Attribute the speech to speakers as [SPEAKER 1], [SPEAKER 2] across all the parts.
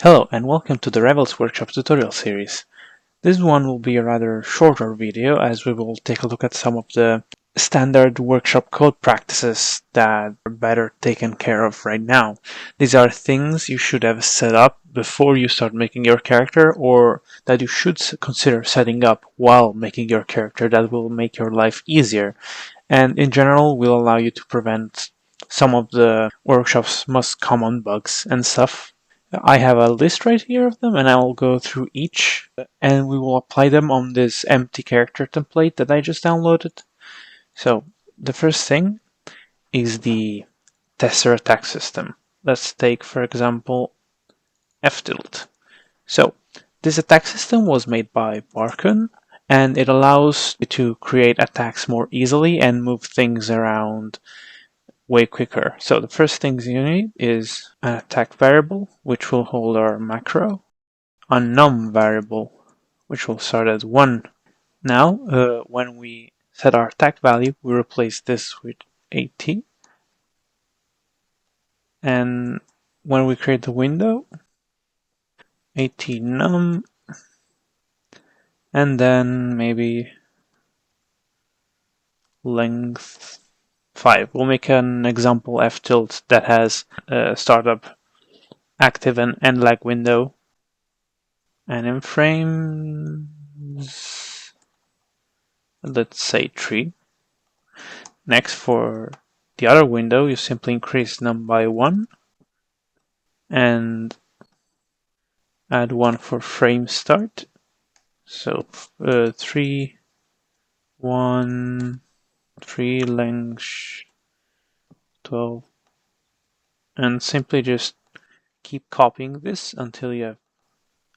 [SPEAKER 1] Hello and welcome to the Rebels Workshop tutorial series. This one will be a rather shorter video as we will take a look at some of the standard workshop code practices that are better taken care of right now. These are things you should have set up before you start making your character, or that you should consider setting up while making your character, that will make your life easier and in general will allow you to prevent some of the workshop's most common bugs and stuff. I have a list right here of them and I will go through each and we will apply them on this empty character template that I just downloaded. So the first thing is the tester attack system. Let's take for example ftilt. So this attack system was made by Barkun and it allows you to create attacks more easily and move things around way quicker. So the first things you need is an attack variable, which will hold our macro, a num variable, which will start at 1. Now, when we set our attack value, we replace this with 80. And when we create the window, 80 num, and then maybe length 5. We'll make an example ftilt that has startup active and end lag window. And in frames, let's say 3. Next, for the other window, you simply increase num by 1 and add 1 for frame start. So 3, 1, 3, length 12, and simply just keep copying this until you have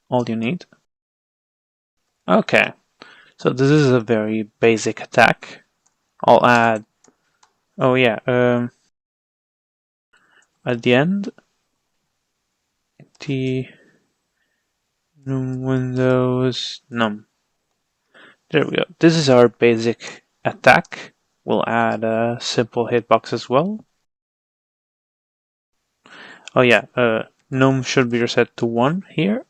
[SPEAKER 1] all you need. Okay, so this is a very basic attack. I'll add, oh yeah, at the end, the num windows num. There we go. This is our basic attack. We'll add a simple hitbox as well. Oh yeah, num should be reset to 1 here.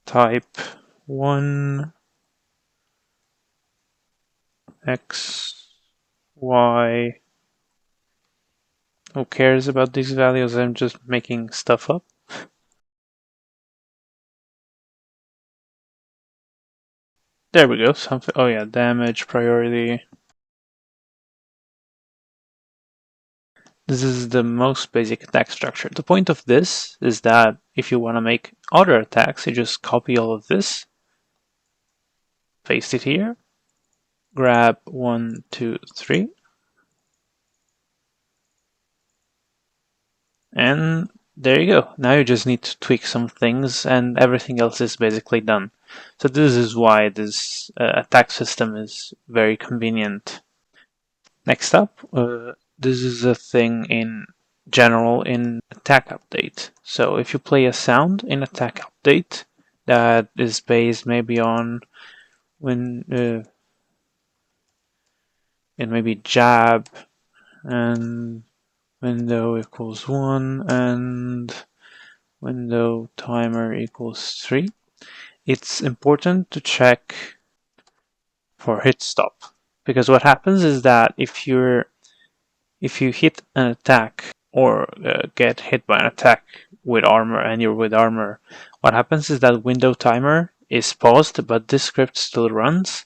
[SPEAKER 1] Type 1 x y. Who cares about these values? I'm just making stuff up. There we go. Something. Oh yeah, damage priority. This is the most basic attack structure. The point of this is that if you want to make other attacks, you just copy all of this, paste it here, grab 1, 2, 3, and there you go. Now you just need to tweak some things and everything else is basically done. So this is why this attack system is very convenient. Next up, this is a thing in general in attack update. So if you play a sound in attack update that is based maybe on when it maybe jab and window equals 1 and window timer equals 3, it's important to check for hit stop, because what happens is that if you hit an attack or get hit by an attack with armor and you're with armor, what happens is that window timer is paused but this script still runs,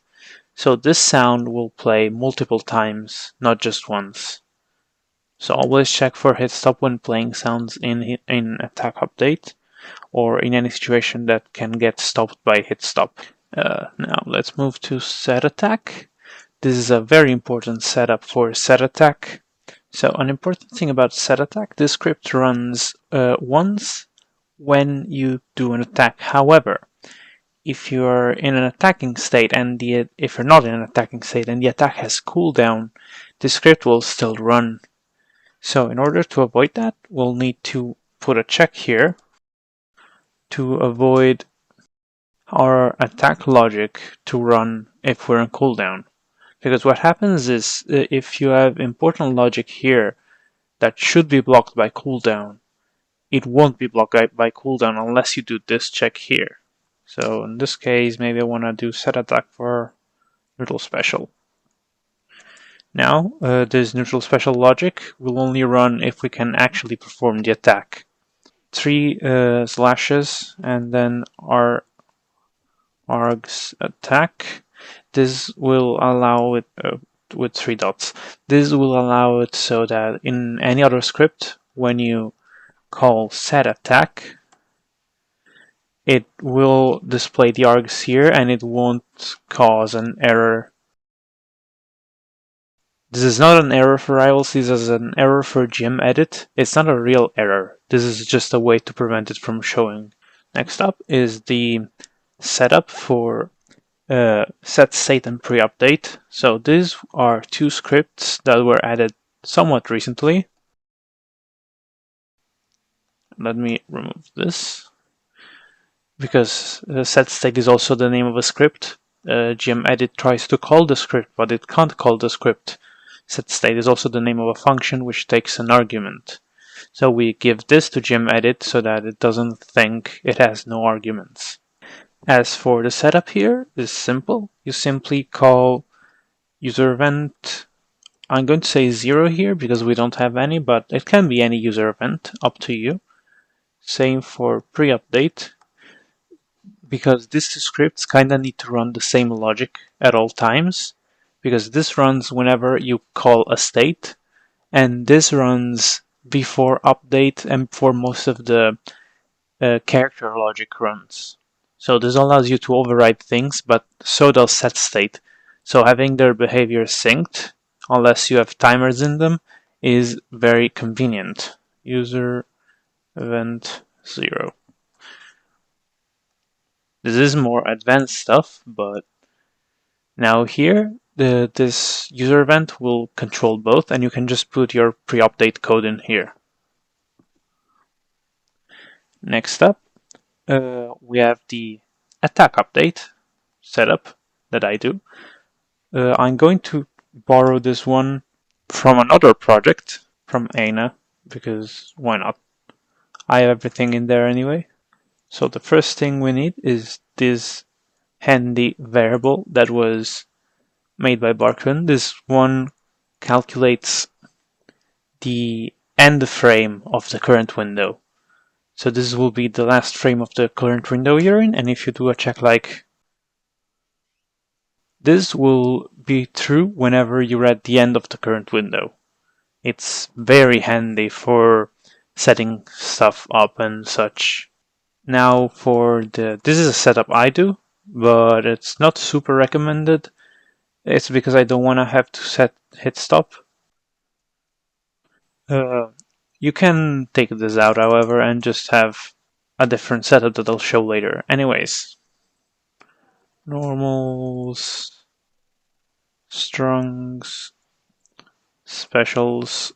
[SPEAKER 1] so this sound will play multiple times, not just once. So always check for hit stop when playing sounds in attack update or in any situation that can get stopped by hit stop. Now let's move to set attack. This is a very important setup for set attack. So an important thing about set attack, this script runs once when you do an attack. However, if you're in an attacking state and if you're not in an attacking state and the attack has cooldown, the script will still run. So in order to avoid that, we'll need to put a check here to avoid our attack logic to run if we're on cooldown. Because what happens is if you have important logic here that should be blocked by cooldown, it won't be blocked by cooldown unless you do this check here. So in this case, maybe I want to do set attack for neutral special. Now, this neutral special logic will only run if we can actually perform the attack. 3 slashes and then our args attack. This will allow it with 3 dots. This will allow it so that in any other script, when you call set attack, it will display the args here and it won't cause an error. This is not an error for rivals, this is an error for GemEdit. It's not a real error. This is just a way to prevent it from showing. Next up is the setup for set state and pre-update. So these are 2 scripts that were added somewhat recently. Let me remove this because set state is also the name of a script. GemEdit tries to call the script, but it can't call the script. Set state is also the name of a function which takes an argument. So we give this to GemEdit so that it doesn't think it has no arguments. As for the setup here, it's simple. You simply call user event. I'm going to say 0 here because we don't have any, but it can be any user event, up to you. Same for pre-update, because these 2 scripts kinda need to run the same logic at all times, because this runs whenever you call a state, and this runs before update and before most of the character logic runs. So this allows you to override things, but so does set state. So having their behavior synced, unless you have timers in them, is very convenient. User event 0. This is more advanced stuff, but now here, this user event will control both, and you can just put your pre-update code in here. Next up, we have the attack update setup that I do. I'm going to borrow this one from another project, from Aina, because why not? I have everything in there anyway. So the first thing we need is this handy variable that was made by Barkun. This one calculates the end frame of the current window. So this will be the last frame of the current window you're in, and if you do a check like this will be true whenever you're at the end of the current window. It's very handy for setting stuff up and such. Now for this is a setup I do, but it's not super recommended. It's because I don't want to have to hit stop. You can take this out, however, and just have a different setup that I'll show later. Anyways, normals, strungs, specials,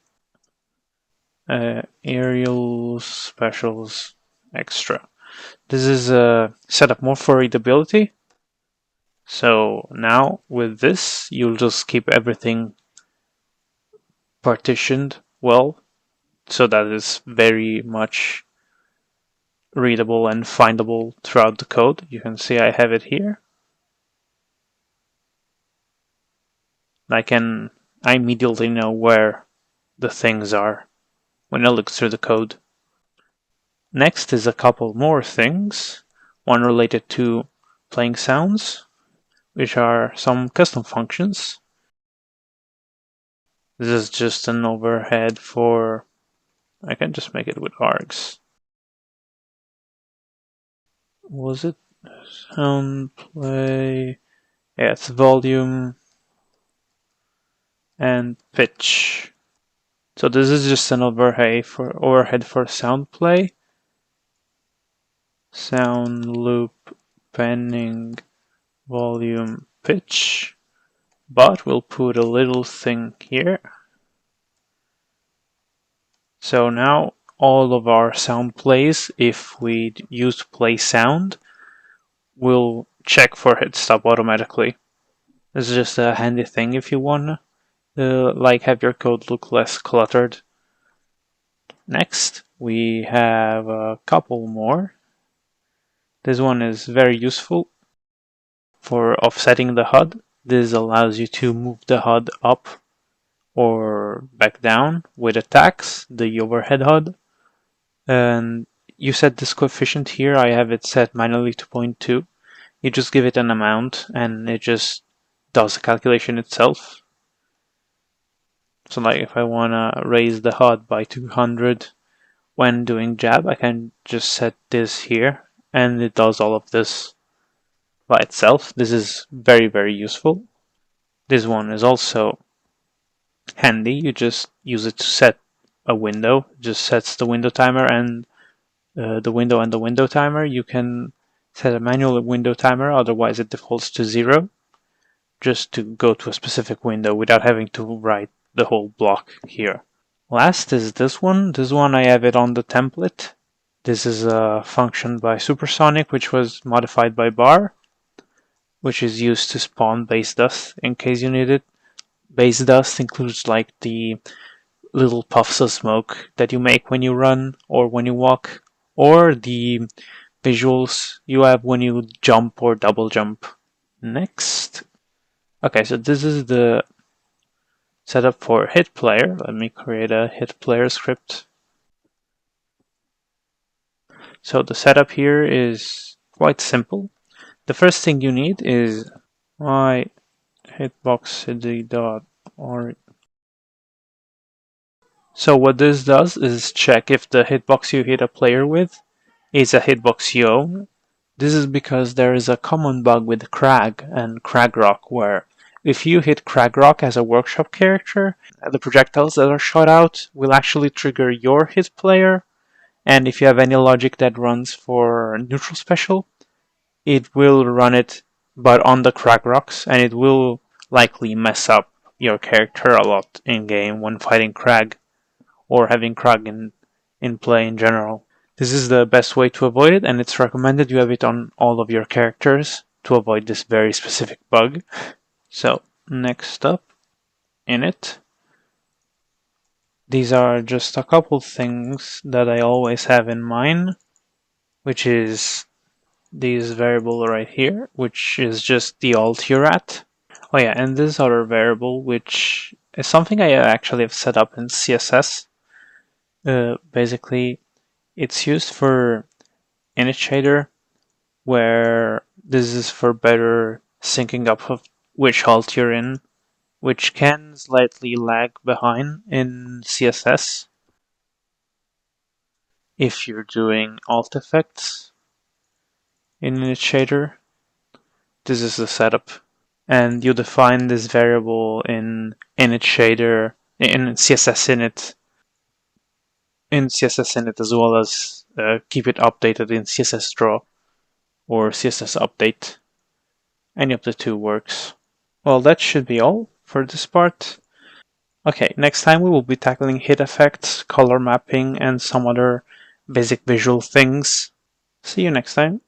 [SPEAKER 1] aerials, specials, extra. This is a setup more for readability. So now with this, you'll just keep everything partitioned well, so that it's very much readable and findable throughout the code. You can see I have it here. I immediately know where the things are when I look through the code. Next is a couple more things, one related to playing sounds, which are some custom functions. This is just an overhead for, I can just make it with args. Was it sound play? Yeah, it's volume and pitch. So this is just an overhead for sound play. Sound loop, panning, volume, pitch. But we'll put a little thing here. So now all of our sound plays, if we use play sound, will check for hit stop automatically. This is just a handy thing if you want like have your code look less cluttered. Next, we have a couple more. This one is very useful for offsetting the HUD. This allows you to move the HUD up or back down with attacks, the overhead HUD. And you set this coefficient here. I have it set manually to 0.2. You just give it an amount and it just does the calculation itself. So like if I want to raise the HUD by 200 when doing jab, I can just set this here and it does all of this by itself. This is very, very useful. This one is also handy. You just use it to set a window. It just sets the window timer and the window timer. You can set a manual window timer, otherwise it defaults to 0, just to go to a specific window without having to write the whole block here. Last is this one. This one I have it on the template. This is a function by Supersonic, which was modified by bar, which is used to spawn base dust in case you need it. Base dust includes like the little puffs of smoke that you make when you run or when you walk, or the visuals you have when you jump or double jump. Next. Okay, so this is the setup for hit player. Let me create a hit player script. So the setup here is quite simple. The first thing you need is my hitbox.id.org. So what this does is check if the hitbox you hit a player with is a hitbox you own. This is because there is a common bug with Crag and Cragrock where if you hit Cragrock as a workshop character, the projectiles that are shot out will actually trigger your hit player, and if you have any logic that runs for neutral special, it will run it but on the Cragrocks, and it will likely mess up your character a lot in game when fighting Crag or having Crag in play in general. This is the best way to avoid it, and it's recommended you have it on all of your characters to avoid this very specific bug. So, next up, init. These are just a couple things that I always have in mind, which is this variable right here, which is just the alt you're at. Oh yeah, and this other variable, which is something I actually have set up in CSS. Basically, it's used for Initiator, where this is for better syncing up of which alt you're in, which can slightly lag behind in CSS if you're doing alt effects in Initiator. This is the setup. And you define this variable in Initiator, in CSS init, as well as keep it updated in CSS draw or CSS update. Any of the two works. Well, that should be all for this part. Okay, next time we will be tackling hit effects, color mapping, and some other basic visual things. See you next time.